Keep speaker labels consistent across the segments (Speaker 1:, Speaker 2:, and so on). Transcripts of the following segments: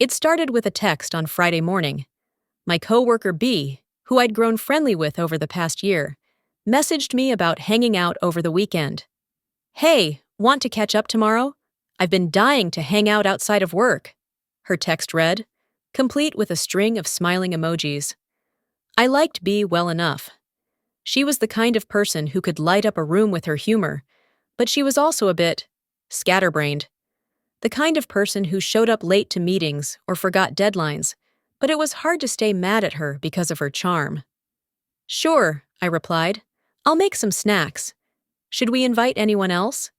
Speaker 1: It started with a text on Friday morning. My coworker B, who I'd grown friendly with over the past year, messaged me about hanging out over the weekend. "Hey, want to catch up tomorrow? I've been dying to hang out outside of work," her text read, complete with a string of smiling emojis. I liked B well enough. She was the kind of person who could light up a room with her humor, but she was also a bit scatterbrained. The kind of person who showed up late to meetings or forgot deadlines, but it was hard to stay mad at her because of her charm. "Sure," I replied. "I'll make some snacks. Should we invite anyone else?"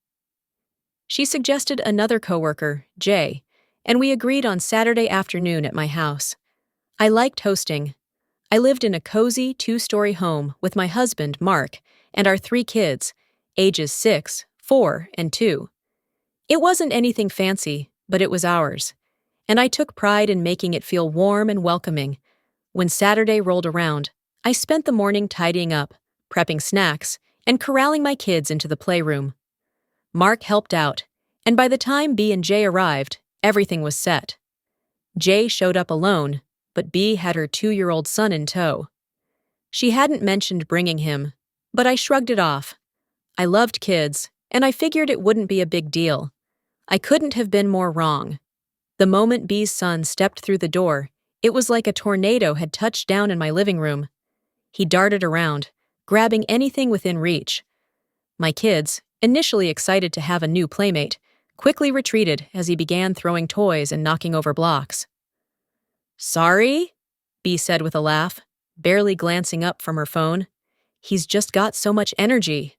Speaker 1: She suggested another coworker, Jay, and we agreed on Saturday afternoon at my house. I liked hosting. I lived in a cozy 2-story home with my husband, Mark, and our 3 kids, ages 6, 4, and 2. It wasn't anything fancy, but it was ours, and I took pride in making it feel warm and welcoming. When Saturday rolled around, I spent the morning tidying up, prepping snacks, and corralling my kids into the playroom. Mark helped out, and by the time B and Jay arrived, everything was set. Jay showed up alone, but B had her 2-year-old son in tow. She hadn't mentioned bringing him, but I shrugged it off. I loved kids, and I figured it wouldn't be a big deal. I couldn't have been more wrong. The moment B's son stepped through the door, it was like a tornado had touched down in my living room. He darted around, grabbing anything within reach. My kids, initially excited to have a new playmate, quickly retreated as he began throwing toys and knocking over blocks. "Sorry?" B said with a laugh, barely glancing up from her phone. "He's just got so much energy."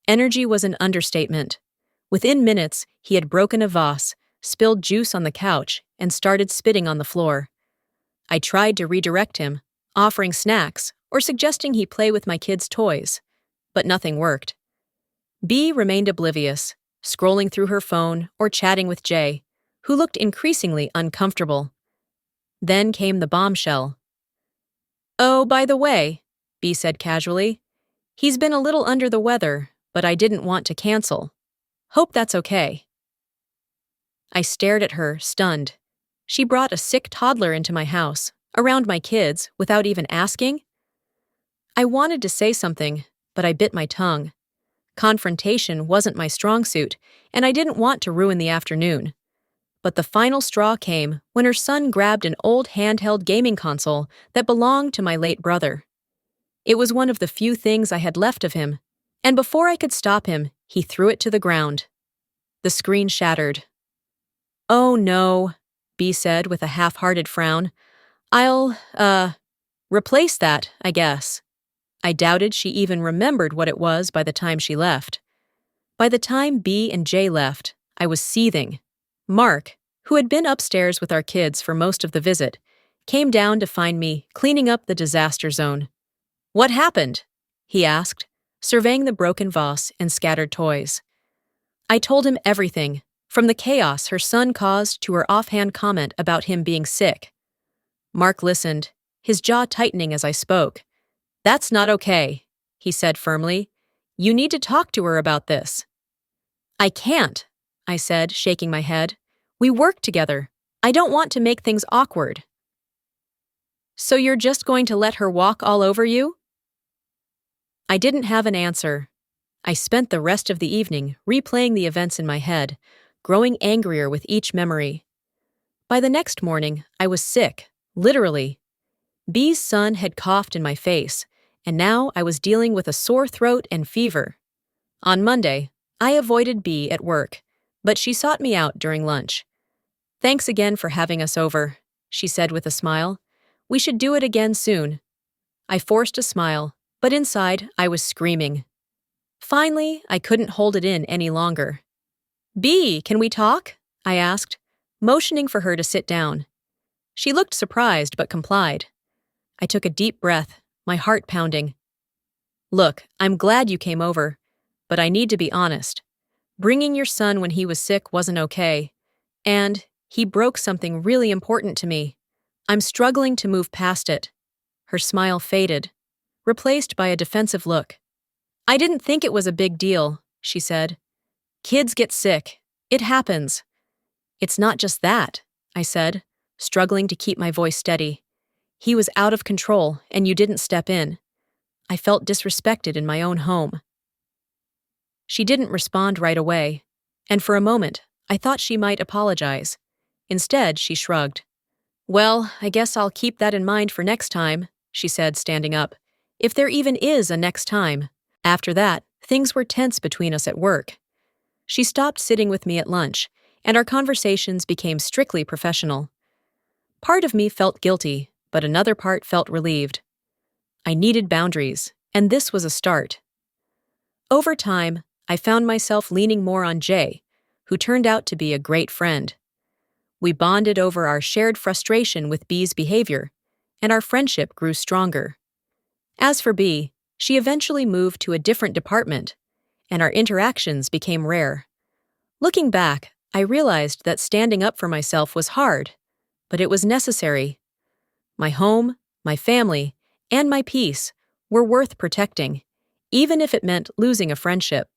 Speaker 1: Energy was an understatement. Within minutes, he had broken a vase, spilled juice on the couch, and started spitting on the floor. I tried to redirect him, offering snacks or suggesting he play with my kids' toys, but nothing worked. B remained oblivious, scrolling through her phone or chatting with Jay, who looked increasingly uncomfortable. Then came the bombshell. "Oh, by the way," B said casually, "he's been a little under the weather, but I didn't want to cancel. Hope that's okay." I stared at her, stunned. She brought a sick toddler into my house, around my kids, without even asking? I wanted to say something, but I bit my tongue. Confrontation wasn't my strong suit, and I didn't want to ruin the afternoon. But the final straw came when her son grabbed an old handheld gaming console that belonged to my late brother. It was one of the few things I had left of him, and before I could stop him, he threw it to the ground. The screen shattered. "Oh no," B said with a half-hearted frown. "I'll, replace that, I guess." I doubted she even remembered what it was by the time she left. By the time B and Jay left, I was seething. Mark, who had been upstairs with our kids for most of the visit, came down to find me cleaning up the disaster zone. "What happened?" he asked, surveying the broken vase and scattered toys. I told him everything, from the chaos her son caused to her offhand comment about him being sick. Mark listened, his jaw tightening as I spoke. "That's not okay," he said firmly. "You need to talk to her about this." "I can't," I said, shaking my head. "We work together. I don't want to make things awkward." "So you're just going to let her walk all over you?" I didn't have an answer. I spent the rest of the evening replaying the events in my head, growing angrier with each memory. By the next morning, I was sick, literally. B's son had coughed in my face, and now I was dealing with a sore throat and fever. On Monday, I avoided B at work, but she sought me out during lunch. "Thanks again for having us over," she said with a smile. "We should do it again soon." I forced a smile, but inside I was screaming. Finally, I couldn't hold it in any longer. "B, can we talk?" I asked, motioning for her to sit down. She looked surprised but complied. I took a deep breath, my heart pounding. "Look, I'm glad you came over, but I need to be honest. Bringing your son when he was sick wasn't okay, and he broke something really important to me. I'm struggling to move past it." Her smile faded, replaced by a defensive look. "I didn't think it was a big deal," she said. "Kids get sick. It happens." "It's not just that," I said, struggling to keep my voice steady. He was out of control, and you didn't step in. I felt disrespected in my own home. She didn't respond right away, and for a moment, I thought she might apologize. Instead, she shrugged. Well, I guess I'll keep that in mind for next time, she said, standing up. If there even is a next time. After that, things were tense between us at work. She stopped sitting with me at lunch, and our conversations became strictly professional. Part of me felt guilty, but another part felt relieved. I needed boundaries, and this was a start. Over time, I found myself leaning more on Jay, who turned out to be a great friend. We bonded over our shared frustration with B's behavior, and our friendship grew stronger. As for B, she eventually moved to a different department, and our interactions became rare. Looking back, I realized that standing up for myself was hard, but it was necessary. My home, my family, and my peace were worth protecting, even if it meant losing a friendship.